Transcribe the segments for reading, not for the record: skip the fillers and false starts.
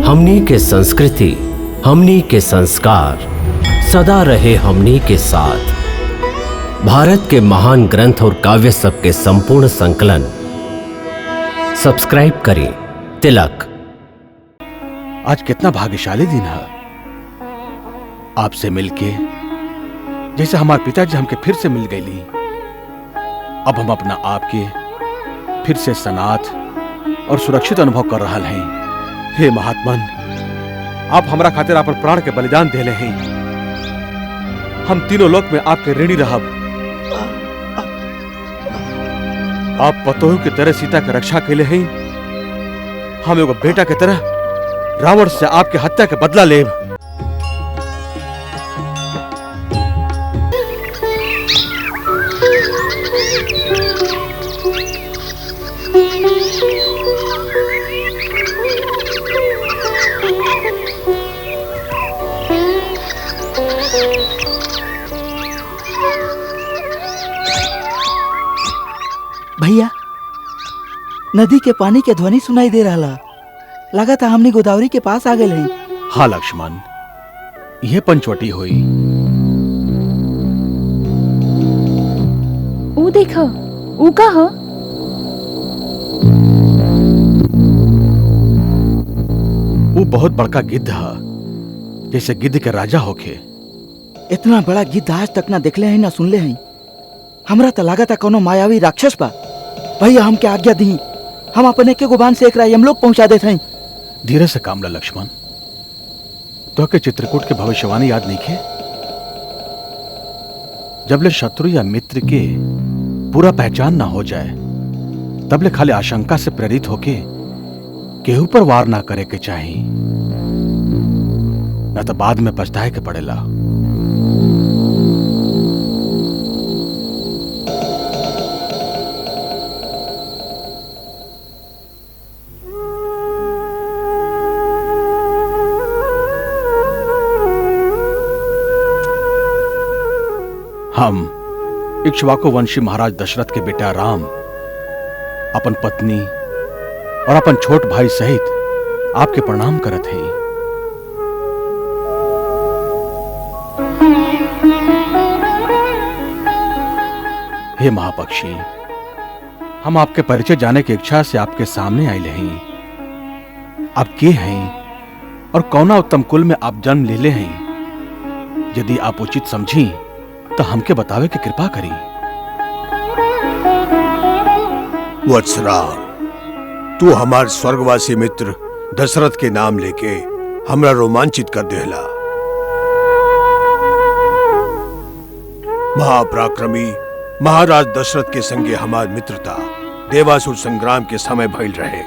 हमनी के संस्कृति, हमनी के संस्कार सदा रहे हमनी के साथ। भारत के महान ग्रंथ और काव्य सब के संपूर्ण संकलन। सब्सक्राइब करें तिलक। आज कितना भाग्यशाली दिन है आपसे मिलके, जैसे हमारे पिताजी हमके फिर से मिल गईली। अब हम अपना आप के फिर से सनाथ और सुरक्षित अनुभव कर रहा हैं। हे महात्मन, आप हमरा खातिर अपन प्राण के बलिदान देले हैं। हम तीनों लोक में आपके ऋणी रहब। आप पतोह की तरह सीता की रक्षा के लिए हैं। हम एगो बेटा की तरह रावण से आपके हत्या के बदला लेब। भैया, नदी के पानी के ध्वनि सुनाई दे रहा। लगा था हमने गोदावरी के पास आ गए हैं। हाँ लक्ष्मण, यह पंचवटी हुई। ऊ देखो, ऊ का हो? वो बहुत बड़का गिद्ध है, जैसे गिद्ध के राजा होके। इतना बड़ा गिद्ध आज तक ना देखले हैं ना सुनले हैं। हमरा तो लगा था कोनो मायावी राक्षस बा। भैया हमके आज्ञा दी, हम अपने के गुबान से एक राय हम लोग पहुंचा देते हैं। धीरे से काम ला लक्ष्मण। तो के चित्रकूट के भविष्यवाणी याद नहीं खे? जबले शत्रु या मित्र के पूरा पहचान ना हो जाए, तबले खाली आशंका से प्रेरित होके केहू पर वार ना करे के चाहिए, न तो बाद में पछताए के पड़ेला। हम इक्ष्वाकु वंशी महाराज दशरथ के बेटा राम अपन पत्नी और अपन छोट भाई सहित आपके प्रणाम करत हैं। हे महापक्षी, हम आपके परिचय जाने की इच्छा से आपके सामने आए हैं। आप के हैं और कौना उत्तम कुल में आप जन्म ले हैं? यदि आप उचित समझी तो हमके बतावे की कृपा करी। वत्सराम, तू हमार स्वर्गवासी मित्र दशरथ के नाम लेके हमरा रोमांचित कर देला। महापराक्रमी महाराज दशरथ के संगे हमार मित्रता देवासुर संग्राम के समय भइल रहे,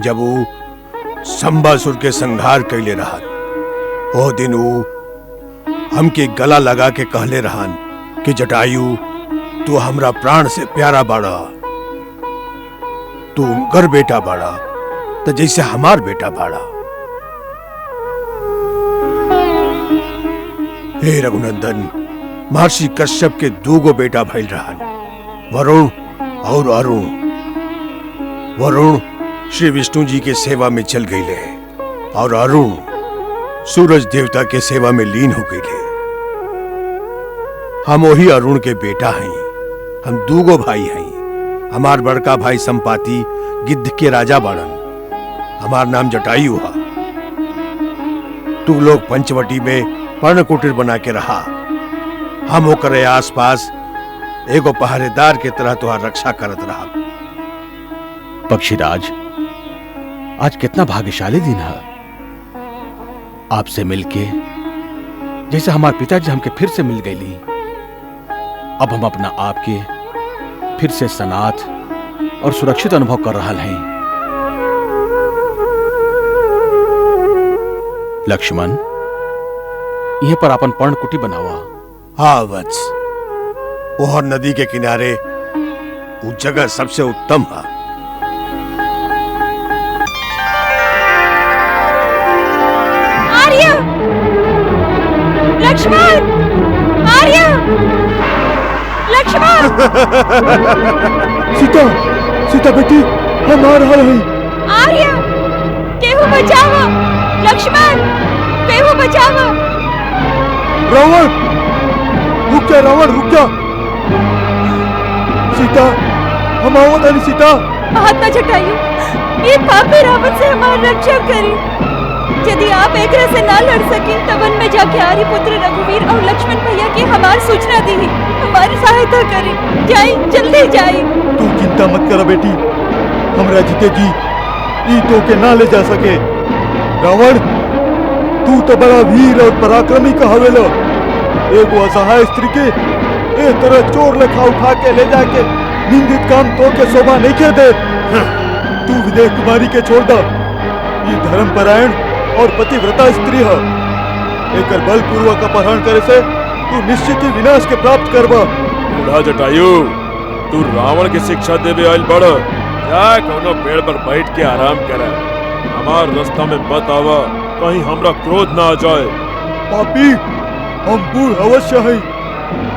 जब वो संबासुर के संहार कैले रहन। ओ दिन वो हमके गला लगा के कहले रहन कि जटायु, तू हमरा प्राण से प्यारा बाड़ा। तू उनकर बेटा बाड़ा तो जैसे हमार बेटा बाड़ा। हे रघुनंदन, महर्षि कश्यप के दूगो बेटा भइल रहन, वरुण और अरुण। वरुण श्री विष्णु जी के सेवा में चल गईले और अरुण सूरज देवता के सेवा में लीन हो गईले। हम वही अरुण के बेटा हैं। हम दूगो भाई हैं। हमार बड़का भाई संपाति गिद्ध के राजा बाड़न। हमार नाम जटायु है। तू लोग पंचवटी में पर्ण कुटीर बना के रहा। हम ओकरे आसपास एगो पहरेदार के तरह तुहार रक्षा करत रहा। पक्षीराज, आज कितना भाग्यशाली दिन है आपसे मिलके, जैसे हमारे पिताजी हमके फिर से मिल गईली। अब हम अपना आप के फिर से सनाथ और सुरक्षित अनुभव कर रहा हैं। लक्ष्मण, यहीं पर अपन पर्ण कुटी बनावा। हाँ वत्स, ओहर नदी के किनारे वो जगह सबसे उत्तम है। आर्य! लक्ष्मण! आर्य! लक्ष्मण! सीता, सीता बेटी, हम आ रहा हैं। आर्य! केहू बचाओ, लक्ष्मण, केहू बचाओ। रावण रुक जा, रावण रुक जा। सीता हम आवत आनी सीता। हाथ न छटाइयो, ये पापी रावण से हमारी रक्षा करी। यदि आप एक से ना लड़ सके तो वन में जाके आर्य पुत्र रघुवीर और लक्ष्मण भैया की हमारी सूचना दी, हमारी सहायता करी। जाई, जल्दी जाई। तू चिंता मत कर बेटी, हमरा जीते जी ई तो के ना ले जा सके। रावण तू तो बड़ा वीर और पराक्रमी कहवेलो, एगो असहाय स्त्री के ए तरह चोर लेखा उठा के ले जाके निंदित काम तो के शोभा नहीं के दे। तू विदेह कुमारी के छोड़ दो, ये धर्मपरायण और पतिव्रता स्त्री है। एकर बलपूर्वक अपहरण करे से तू निश्चित ही विनाश के प्राप्त करबा। बूढ़ा जटायु, तू रावण की शिक्षा देवे आइल बड़, जा कोनो पेड़ पर बैठ के आराम करे। हमार रास्ता में मत आवा, कहीं हमरा क्रोध ना आ जाए। पापी हम बूढ़ अवश्य हैं,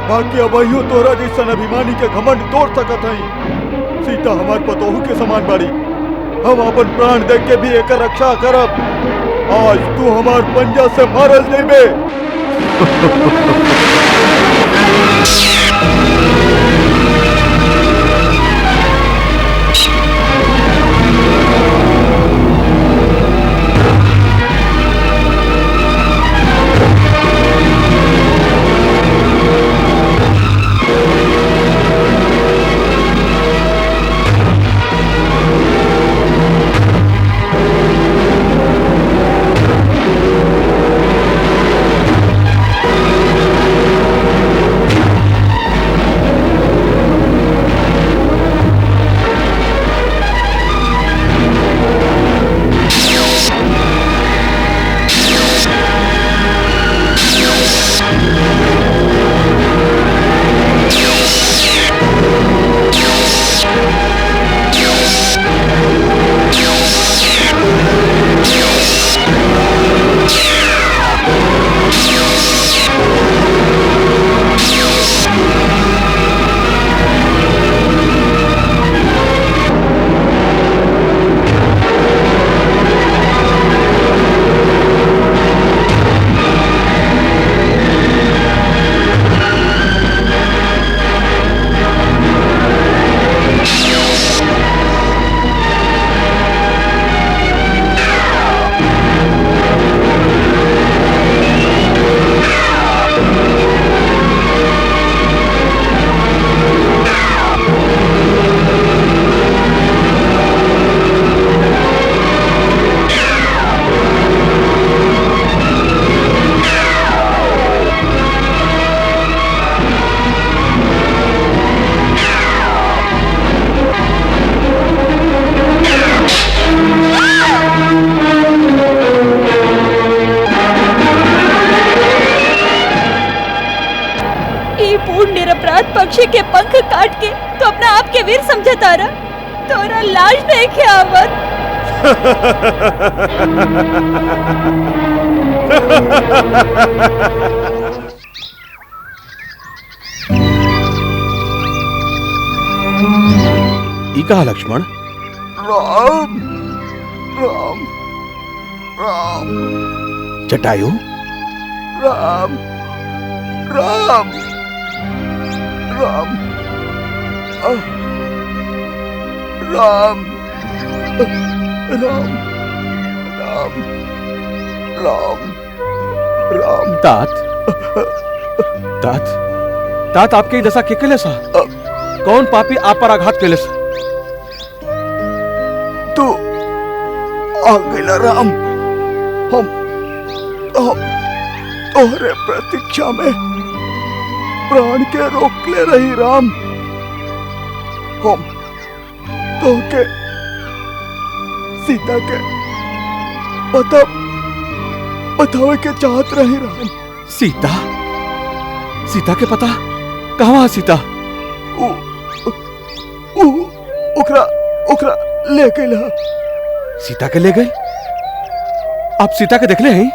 बाकी अबहियो तोरा जैसन अभिमानी के घमंड तोड़ सकत हैं। सीता हमार पतोहू के समान बाड़ी, हम अपन प्राण दे के भी एकर रक्षा करब। आज तू हमार पंजा से मारल जइबे। पक्षी के पंख काट के तो अपना आप के वीर समझा तारा, तोरा लाज देखे आवत। ई कहा लक्ष्मण? राम राम राम जटायु? राम राम राम राम राम राम राम राम। तात तात तात आपके दशा के केले सा? कौन पापी आप पर आघात केले सा? तू आ गया राम, हम तोहरे प्रतीक्षा में प्राण के रोक ले रही राम। हम तो के सीता के बतावे के चाहत रही राम। सीता? सीता के पता कहाँ? सीता ओकरा ले गई। सीता के ले गई? आप सीता के देखले हैं?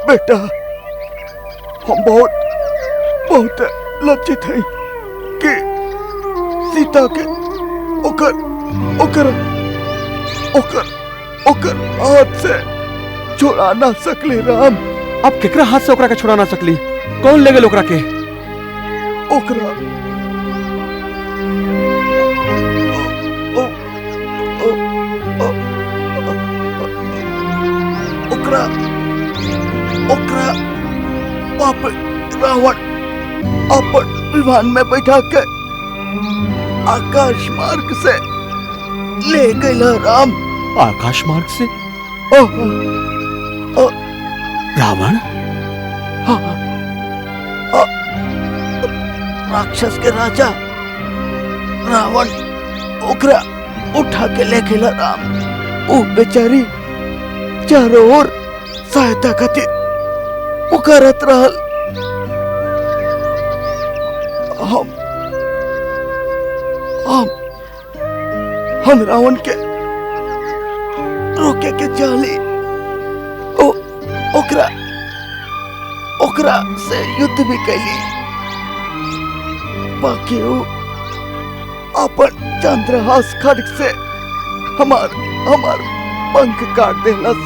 बेटा हम बहुत लज्जित हैं कि सीता के ओकर ओकर हाथ से छुड़ा ना सकली राम। अब केकरा हाथ से ओकरा के छुड़ा ना सकली? कौन ले गेल ओकरा के? ओकरा ओकरा ओकरा बाप रावण अपन विमान में बैठा के आकाश मार्ग से ले गया राम। आकाश मार्ग से? रावण? हाँ, राक्षस के राजा रावण ओकरा उठा के ले गया राम। वो बेचारी चारों ओर सहायता खातिर पुकारत रहल। हम रावण के रोके के चाली ओकरा से युद्ध भी कैली, बाकी वो अपन चंद्रहास खड्ग से हमार पंख काट देलस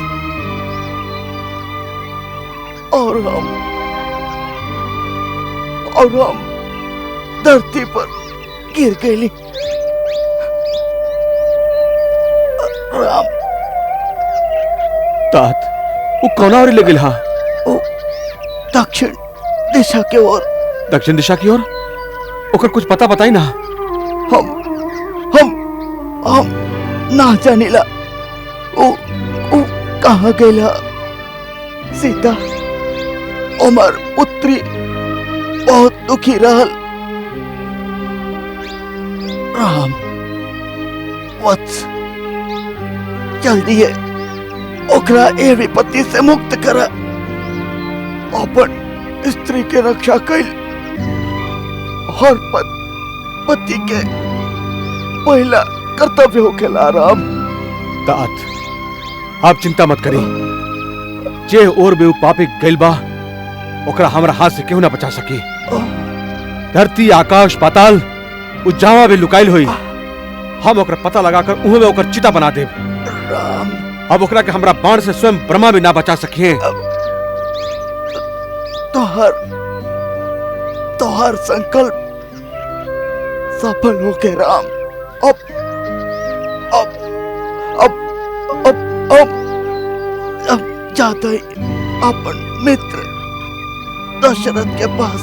और हम धरती पर गिर गई। राम तात वो कौन और ले गेल? हा दक्षिण दिशा के ओर। दक्षिण दिशा की ओर? ओकर कुछ पता बताई ना। हम ना जानिला ओ कहाँ गेला। सीता हमार पुत्री बहुत दुखी रहल। राम वत्स जल्दी है ओकरा ए विपत्ति से मुक्त करा। अपन स्त्री के रक्षा कैल हर पति के पहला कर्तव्य होखेला राम। तात आप चिंता मत करी। जे और भी पापी गइल बा ओकरा हमरा हाथ से क्यों ना बचा सकी। धरती आकाश पाताल उजावा भी लुकाइल हुई। हम ओकरा पता लगाकर उहे में ओकर चिता बना देब। राम अब ओकरा के हमरा बाण से स्वयं ब्रह्मा भी ना बचा सके। तोहर संकल्प सफल हो गए राम। अब जाते ही अपन मित्र दशरथ के पास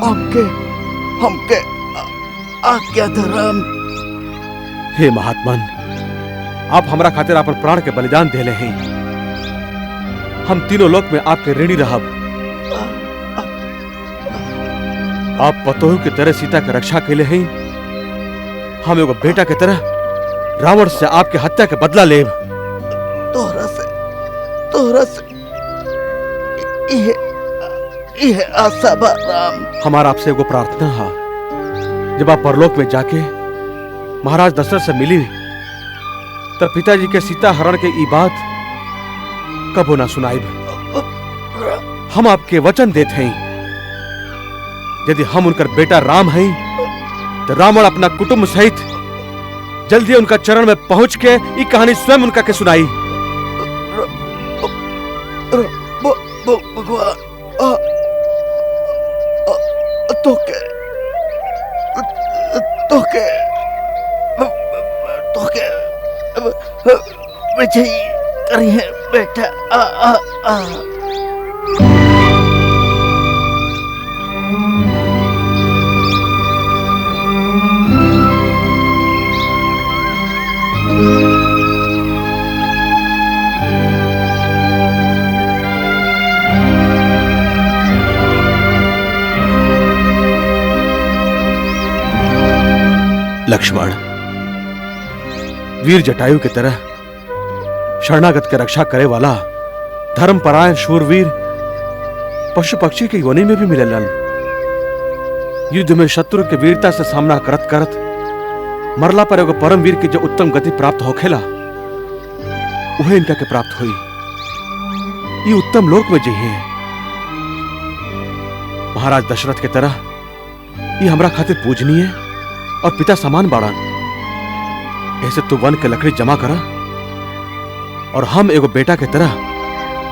हमके आज्ञा दे राम। हे महात्मन, आप हमरा खातिर अपन प्राण के बलिदान देले हैं। हम तीनों लोक में आपके ऋणी रहब। आप पतोह की तरह सीता की रक्षा के लिए हैं। हम एगो बेटा की तरह रावण से आपके हत्या के बदला लेब। तोहरा से यह आशा बा राम। हमारा आपसे एगो प्रार्थना है, जब आप परलोक में जाके महाराज दशरथ से मिली तब पिताजी के सीता हरण के ई बात कबो ना सुनाइब। हम आपके वचन देते हैं, यदि हम उनका बेटा राम हैं तो रावण अपना कुटुंब सहित जल्दी उनका चरण में पहुंच के ये कहानी स्वयं उनका के सुनाई। भगवान तोके विजयी करी है बेटा। लक्ष्मण, वीर जटायु की तरह शरणागत के रक्षा करे वाला धर्मपरायण शूरवीर पशु पक्षी के योनि में भी मिलेलन। युद्ध में शत्रु के वीरता से सामना करत करत मरला पर एगो परम वीर की जो उत्तम गति प्राप्त होखेला वह इनका के प्राप्त हुई। ये उत्तम लोक में जिये। महाराज दशरथ की तरह ये हमरा खातिर पूजनीय और पिता समान बाड़न। ऐसे तू वन के लकड़ी जमा करा और हम एगो बेटा के तरह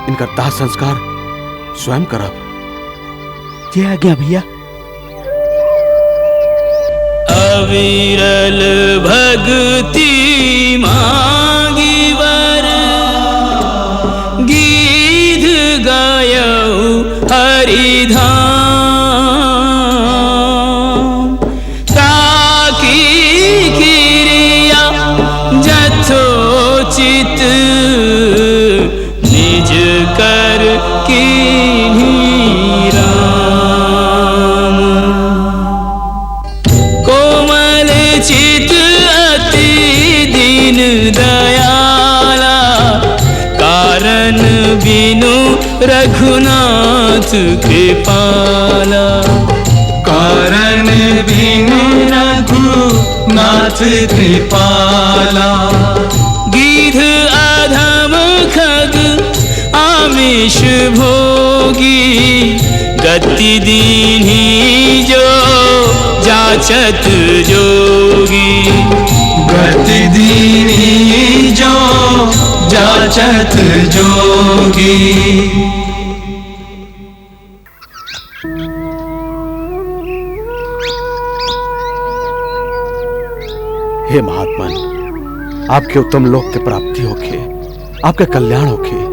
इनका दाह संस्कार स्वयं करब। जे आज्ञा भैया। अविरल भक्ति मांगी वर गीत गायऊ हरिधाम ताकि क्रिया जथोचित निज कर कीन्ही राम। कोमल चित अति दीन दयाला कारण बिनु रघुनाथ कृपाला। कारण बिनु रघुनाथ कृपाला। गिद्ध अधम खग आमिष भोगी गति दीन्ही जो जाचत जोगी। गति दीन्ही जो जाचत जोगी। हे महात्मन, आपके उत्तम लोक के प्राप्ति होखे, आपके कल्याण होखे।